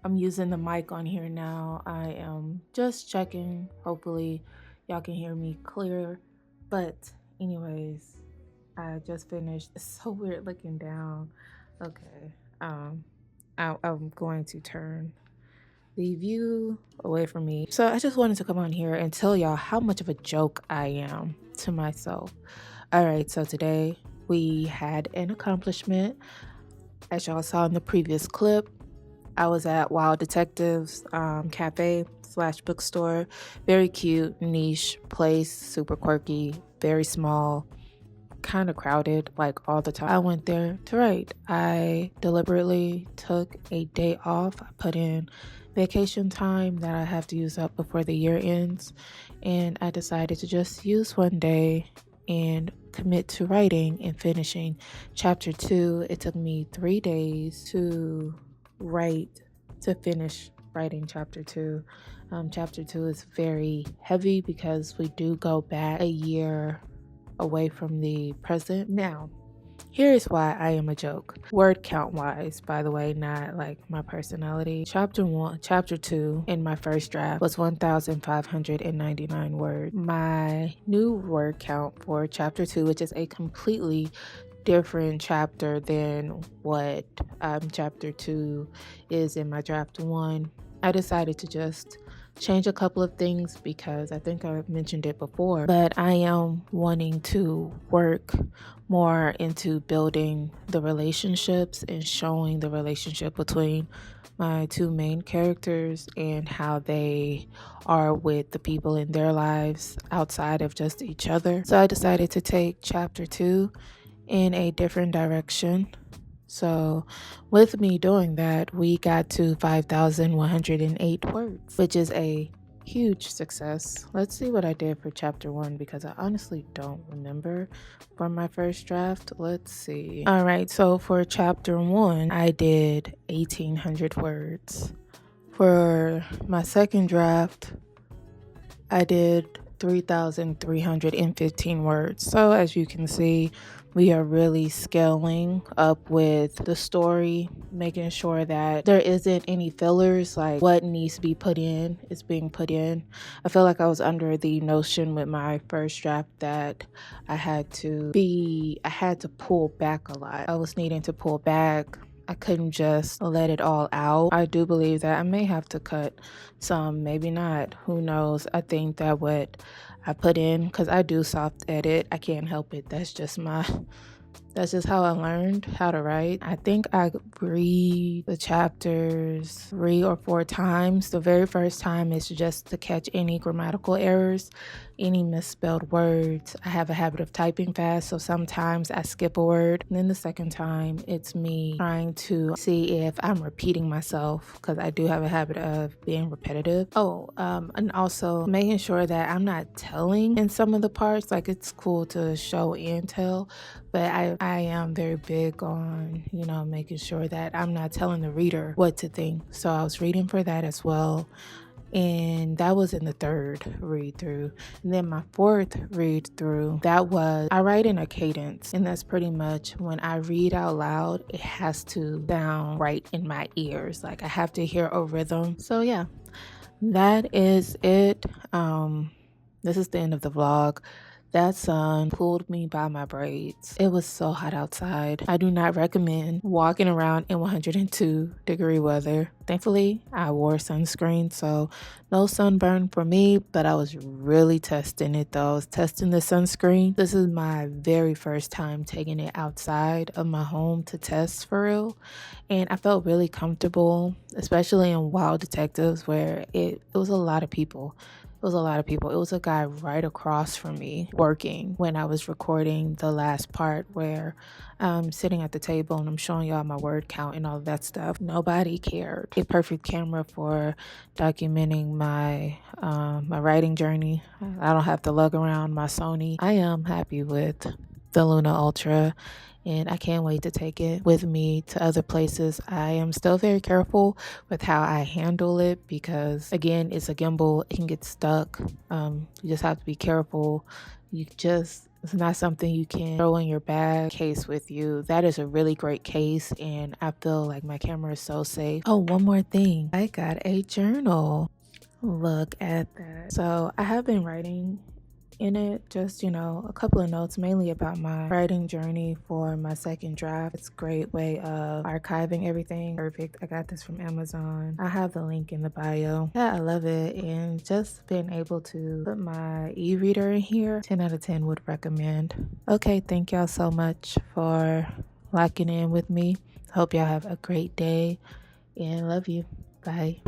I'm using the mic on here now. I am just checking. Hopefully, y'all can hear me clear. But, anyways, I just finished. It's so weird looking down. Okay. Um, I'm going to turn the view away from me. So, I just wanted to come on here and tell y'all how much of a joke I am to myself. All right. So, today we had an accomplishment. As y'all saw in the previous clip, I was at Wild Detectives cafe slash bookstore. Very cute, niche place, super quirky, very small, kind of crowded, like all the time. I went there to write. I deliberately took a day off. I put in vacation time that I have to use up before the year ends. And I decided to just use one day and commit to writing and finishing chapter 2. It took me 3 days to finish writing chapter 2. Chapter 2 is very heavy because we do go back a year away from the present. Now, here's why I am a joke. Word count wise, by the way, not like my personality. Chapter 2 in my first draft was 1,599 words. My new word count for chapter 2, which is a completely different chapter than what chapter 2 is in my draft 1. I decided to just change a couple of things because I think I mentioned it before, but I am wanting to work more into building the relationships and showing the relationship between my two main characters and how they are with the people in their lives outside of just each other. So I decided to take chapter 2 in a different direction. So with me doing that, we got to 5,108 words, which is a huge success. Let's see what I did for chapter 1 because I honestly don't remember from my first draft. Let's see. All right, so for chapter 1, I did 1,800 words. For my second draft, I did 3,315 words. So as you can see, we are really scaling up with the story, making sure that there isn't any fillers, like what needs to be put in is being put in. I feel like I was under the notion with my first draft that I had to pull back a lot. I was needing to pull back. I couldn't just let it all out. I do believe that I may have to cut some, maybe not. Who knows? I think that what I put in, because I do soft edit, I can't help it. That's just how I learned how to write. I think I read the chapters 3 or 4 times. The very first time is just to catch any grammatical errors, any misspelled words. I have a habit of typing fast, so sometimes I skip a word. And then the second time, it's me trying to see if I'm repeating myself, because I do have a habit of being repetitive. And also making sure that I'm not telling in some of the parts. Like, it's cool to show and tell, but I am very big on, making sure that I'm not telling the reader what to think. So I was reading for that as well. And that was in the third read through. And then my fourth read through, I write in a cadence. And that's pretty much when I read out loud, it has to sound right in my ears. Like, I have to hear a rhythm. So yeah, that is it. This is the end of the vlog. That sun pulled me by my braids. It was so hot outside. I do not recommend walking around in 102-degree weather. Thankfully, I wore sunscreen, so no sunburn for me, but I was really testing it though. I was testing the sunscreen. This is my very first time taking it outside of my home to test for real, and I felt really comfortable, especially in Wild Detectives where it was a lot of people. It was a lot of people. It was a guy right across from me working when I was recording the last part where I'm sitting at the table and I'm showing y'all my word count and all that stuff. Nobody cared. A perfect camera for documenting my my writing journey. I don't have to lug around my Sony. I am happy with the Luna Ultra, and I can't wait to take it with me to other places. I am still very careful with how I handle it because, again, it's a gimbal. It can get stuck. You just have to be careful. You just It's not something you can throw in your bag case with you. That is a really great case, and I feel like my camera is so safe. Oh, one more thing. I got a journal. Look at that. So I have been writing in it, just, a couple of notes, mainly about my writing journey for my second draft. It's a great way of archiving everything. Perfect. I got this from Amazon. I have the link in the bio. Yeah, I love it. And just being able to put my e-reader in here, 10 out of 10 would recommend. Okay, thank y'all so much for locking in with me. Hope y'all have a great day and love you. Bye.